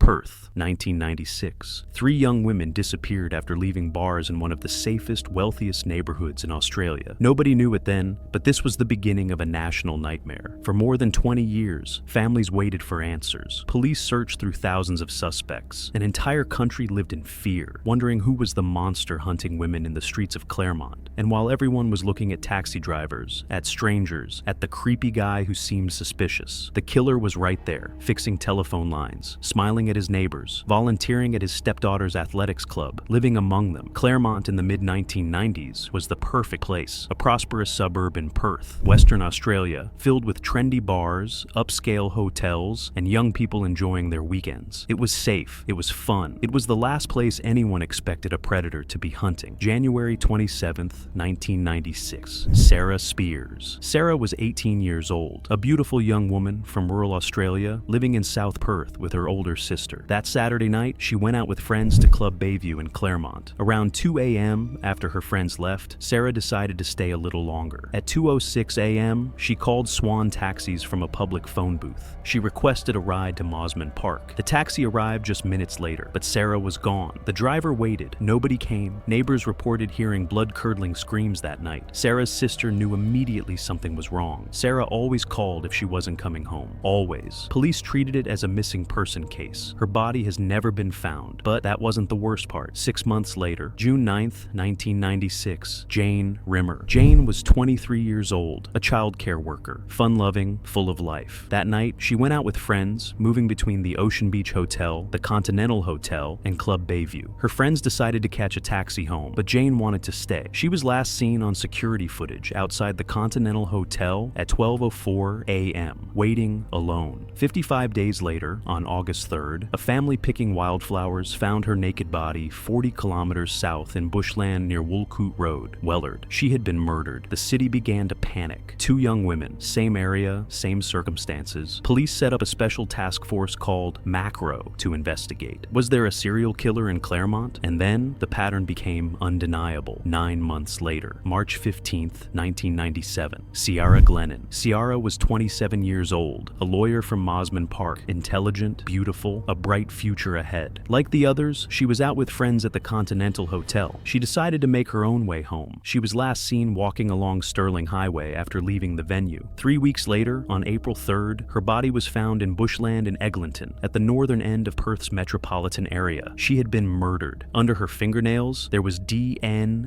Perth, 1996. Three young women disappeared after leaving bars in one of the safest, wealthiest neighborhoods in Australia. Nobody knew it then, but this was the beginning of a national nightmare. For more than 20 years, families waited for answers. Police searched through thousands of suspects. An entire country lived in fear, wondering who was the monster hunting women in the streets of Claremont. And while everyone was looking at taxi drivers, at strangers, at the creepy guy who seemed suspicious, the killer was right there, fixing telephone lines, smiling at his neighbors, volunteering at his stepdaughter's athletics club, living among them. Claremont in the mid-1990s was the perfect place, a prosperous suburb in Perth, Western Australia, filled with trendy bars, upscale hotels, and young people enjoying their weekends. It was safe, it was fun, it was the last place anyone expected a predator to be hunting. January 27th, 1996. Sarah Spears. Sarah was 18 years old, a beautiful young woman from rural Australia, living in South Perth with her older sister. That Saturday night, she went out with friends to Club Bayview in Claremont. Around 2 a.m., after her friends left, Sarah decided to stay a little longer. At 2:06 a.m., she called Swan Taxis from a public phone booth. She requested a ride to Mosman Park. The taxi arrived just minutes later, but Sarah was gone. The driver waited. Nobody came. Neighbors reported hearing blood-curdling screams that night. Sarah's sister knew immediately something was wrong. Sarah always called if she wasn't coming home. Always. Police treated it as a missing person case. Her body has never been found. But that wasn't the worst part. 6 months later, June 9th, 1996, Jane Rimmer. Jane was 23 years old, a childcare worker, fun-loving, full of life. That night, she went out with friends, moving between the Ocean Beach Hotel, the Continental Hotel, and Club Bayview. Her friends decided to catch a taxi home, but Jane wanted to stay. She was last seen on security footage outside the Continental Hotel at 12:04 a.m., waiting alone. 55 days later, on August 3rd, a family picking wildflowers found her naked body 40 kilometers south in bushland near Woolcoot Road, Wellard. She had been murdered. The city began to panic. Two young women, same area, same circumstances. Police set up a special task force called Macro to investigate. Was there a serial killer in Claremont? And then the pattern became undeniable. 9 months later, March 15th, 1997, Ciara Glennon. Ciara was 27 years old, a lawyer from Mosman Park, intelligent, beautiful, a bright future ahead. Like the others, she was out with friends at the Continental Hotel. She decided to make her own way home. She was last seen walking along Sterling Highway after leaving the venue. 3 weeks later, on April 3rd, her body was found in bushland in Eglinton, at the northern end of Perth's metropolitan area. She had been murdered. Under her fingernails, there was DNA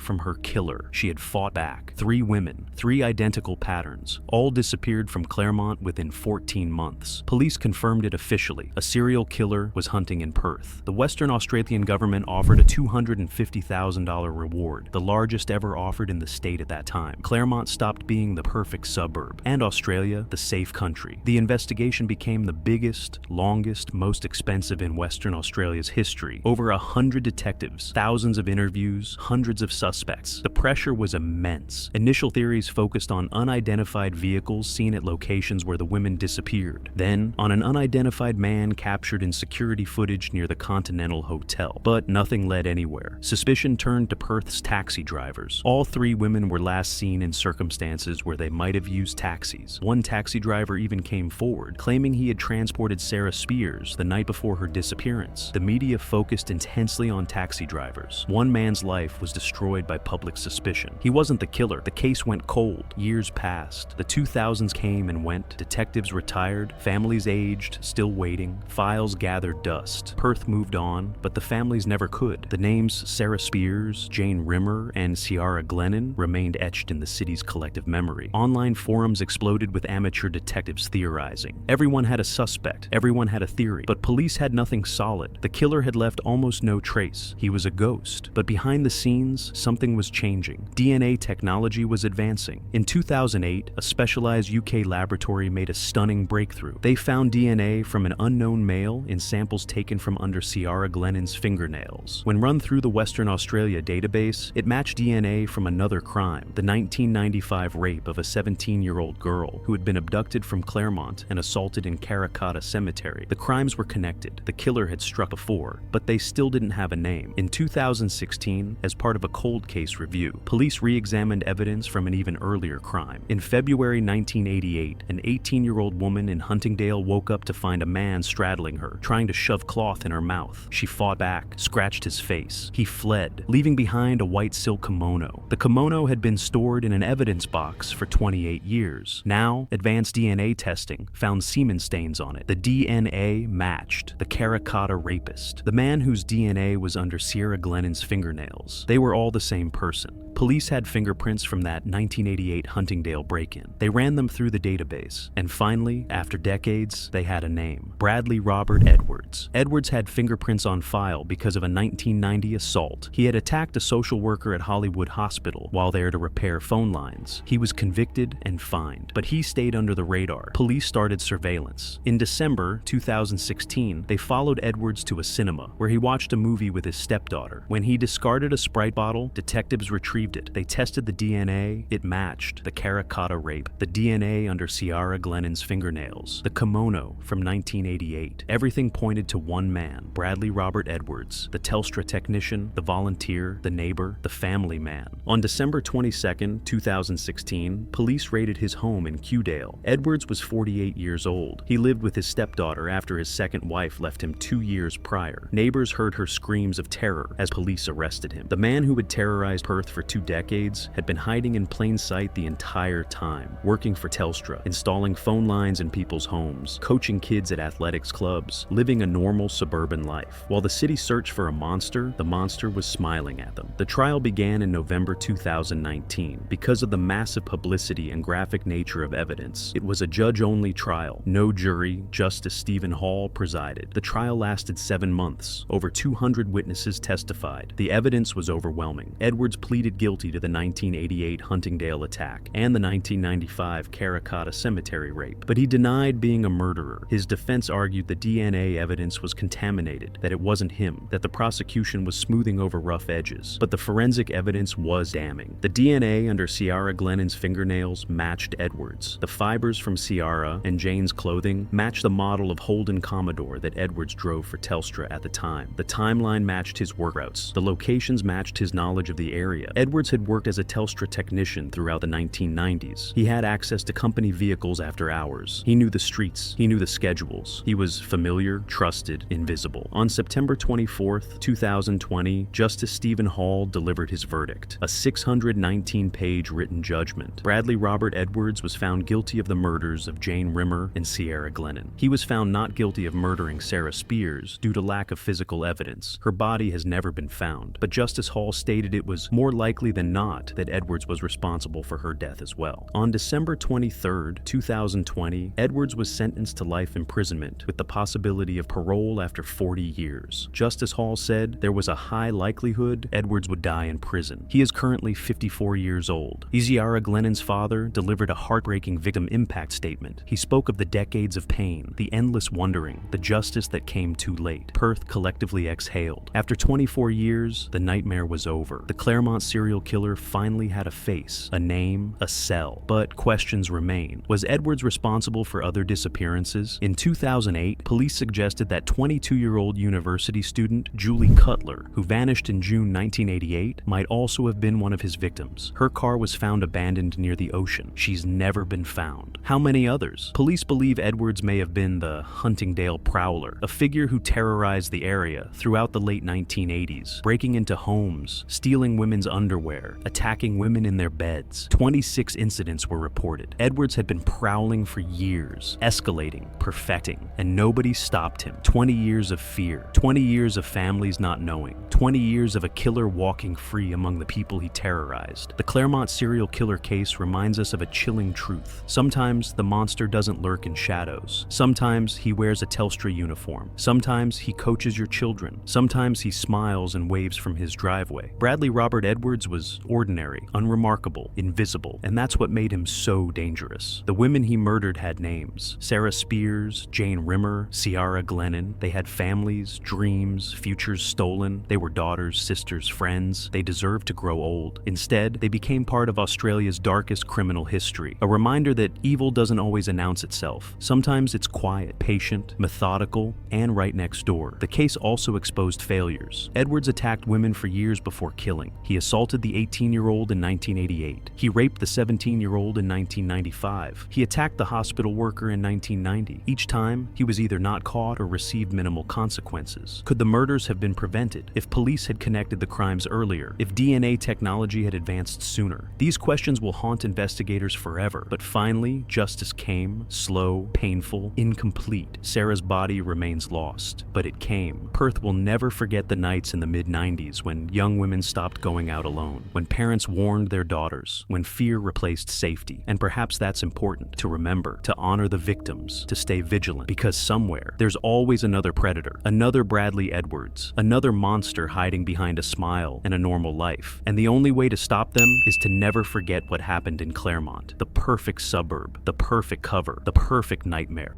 from her killer. She had fought back. 3 women, 3 identical patterns, all disappeared from Claremont within 14 months. Police confirmed it officially. A serial killer was hunting in Perth. The Western Australian government offered a $250,000 reward, the largest ever offered in the state at that time. Claremont stopped being the perfect suburb, and Australia the safe country. The investigation became the biggest, longest, most expensive in Western Australia's history. Over 100 detectives, thousands of interviews, hundreds of suspects. The pressure was immense. Initial theories focused on unidentified vehicles seen at locations where the women disappeared. Then, on an unidentified man captured in security footage near the Continental Hotel. But nothing led anywhere. Suspicion turned to Perth's taxi drivers. All 3 women were last seen in circumstances where they might have used taxis. One taxi driver even came forward, claiming he had transported Sarah Spears the night before her disappearance. The media focused intensely on taxi drivers. One man's life was destroyed by public suspicion. He wasn't the killer. The case went cold. Years passed. The 2000s came and went. Detectives retired. Families aged, still waiting. Files gathered dust. Perth moved on, but the families never could. The names Sarah Spears, Jane Rimmer, and Ciara Glennon remained etched in the city's collective memory. Online forums exploded with amateur detectives theorizing. Everyone had a suspect. Everyone had a theory. But police had nothing solid. The killer had left almost no trace. He was a ghost. But behind the scenes, something was changing. DNA technology was advancing. In 2008, a specialized UK laboratory made a stunning breakthrough. They found DNA from an unknown male in samples taken from under Ciara Glennon's fingernails. When run through the Western Australia database, it matched DNA from another crime, the 1995 rape of a 17-year-old girl who had been abducted from Claremont and assaulted in Karrakatta Cemetery. The crimes were connected. The killer had struck before, but they still didn't have a name. In 2016, as part of a cold case review, police re-examined evidence from an even earlier crime. In February 1988, an 18-year-old woman in Huntingdale woke up to to find a man straddling her, trying to shove cloth in her mouth. She fought back, scratched his face. He fled, leaving behind a white silk kimono. The kimono had been stored in an evidence box for 28 years. Now, advanced DNA testing found semen stains on it. The DNA matched the Caracotta rapist, the man whose DNA was under Sierra Glennon's fingernails. They were all the same person. Police had fingerprints from that 1988 Huntingdale break-in. They ran them through the database, and finally, after decades, they had a name: Bradley Robert Edwards. Edwards had fingerprints on file because of a 1990 assault. He had attacked a social worker at Hollywood Hospital while there to repair phone lines. He was convicted and fined, but he stayed under the radar. Police started surveillance. In December 2016, they followed Edwards to a cinema where he watched a movie with his stepdaughter. When he discarded a Sprite bottle, detectives retrieved it. They tested the DNA. It matched the Caracotta rape, the DNA under Sierra Glennon's fingernails, the kimono from 1988. Everything pointed to one man, Bradley Robert Edwards, the Telstra technician, the volunteer, the neighbor, the family man. On December 22, 2016, police raided his home in Kewdale. Edwards was 48 years old. He lived with his stepdaughter after his second wife left him 2 years prior. Neighbors heard her screams of terror as police arrested him. The man who had terrorized Perth for 2 decades had been hiding in plain sight the entire time, working for Telstra, installing phone lines in people's homes, coaching kids at athletics clubs, living a normal suburban life. While the city searched for a monster, the monster was smiling at them. The trial began in November 2019. Because of the massive publicity and graphic nature of evidence, it was a judge-only trial. No jury. Justice Stephen Hall presided. The trial lasted 7 months. Over 200 witnesses testified. The evidence was overwhelming. Edwards pleaded guilty to the 1988 Huntingdale attack and the 1995 Caracotta cemetery rape, but he denied being a murderer. His defense argued the DNA evidence was contaminated, that it wasn't him, that the prosecution was smoothing over rough edges. But the forensic evidence was damning. The DNA under Sierra Glennon's fingernails matched Edwards. The fibers from Sierra and Jane's clothing matched the model of Holden Commodore that Edwards drove for Telstra at the time. The timeline matched his work routes. The locations matched his knowledge of the area. Edwards had worked as a Telstra technician throughout the 1990s. He had access to company vehicles after hours. He knew the streets. He knew the schedules. He was familiar, trusted, invisible. On September 24, 2020, Justice Stephen Hall delivered his verdict, a 619-page written judgment. Bradley Robert Edwards was found guilty of the murders of Jane Rimmer and Sierra Glennon. He was found not guilty of murdering Sarah Spears due to lack of physical evidence. Her body has never been found, but Justice Hall stated it was more likely than not that Edwards was responsible for her death as well. On December 23, 2020, Edwards was sentenced to life imprisonment with the possibility of parole after 40 years. Justice Hall said there was a high likelihood Edwards would die in prison. He is currently 54 years old. Sierra Glennon's father delivered a heartbreaking victim impact statement. He spoke of the decades of pain, the endless wondering, the justice that came too late. Perth collectively exhaled. After 24 years, the nightmare was over. The Claremont serial killer finally had a face, a name, a cell. But questions remain. Was Edwards responsible for other disappearances? In 2008, police suggested that 22-year-old university student Julie Cutler, who vanished in June 1988, might also have been one of his victims. Her car was found abandoned near the ocean. She's never been found. How many others? Police believe Edwards may have been the Huntingdale Prowler, a figure who terrorized the area throughout the late 1980s, breaking into homes, stealing women's underwear, attacking women in their beds. 26 incidents were reported. Edwards had been prowling for years, escalating, perfecting, and nobody stopped him. 20 years of fear, 20 years of families not knowing, 20 years of a killer walking free among the people he terrorized. The Claremont serial killer case reminds us of a chilling truth. Sometimes the monster doesn't lurk in shadows. Sometimes he wears a Telstra uniform. Sometimes he coaches your children. Sometimes he smiles and waves from his driveway. Bradley Robert Edwards was ordinary, unremarkable, invisible, and that's what made him so dangerous. The women he murdered had names: Sarah Spears, Jane Rimmer, Sierra Glennon. They had families, dreams, futures stolen. They were daughters, sisters, friends. They deserved to grow old. Instead, they became part of Australia's darkest criminal history, a reminder that evil doesn't always announce itself. Sometimes it's quiet, patient, methodical, and right next door. The case also exposed failures. Edwards attacked women for years before killing. He assaulted assaulted the 18-year-old in 1988. He raped the 17-year-old in 1995. He attacked the hospital worker in 1990. Each time, he was either not caught or received minimal consequences. Could the murders have been prevented if police had connected the crimes earlier, if DNA technology had advanced sooner? These questions will haunt investigators forever, but finally, justice came, slow, painful, incomplete. Sarah's body remains lost, but it came. Perth will never forget the nights in the mid-90s when young women stopped going out alone, when parents warned their daughters, when fear replaced safety. And perhaps that's important to remember, to honor the victims, to stay vigilant, because somewhere there's always another predator, another Bradley Edwards, another monster hiding behind a smile and a normal life. And the only way to stop them is to never forget what happened in Claremont, the perfect suburb, the perfect cover, the perfect nightmare.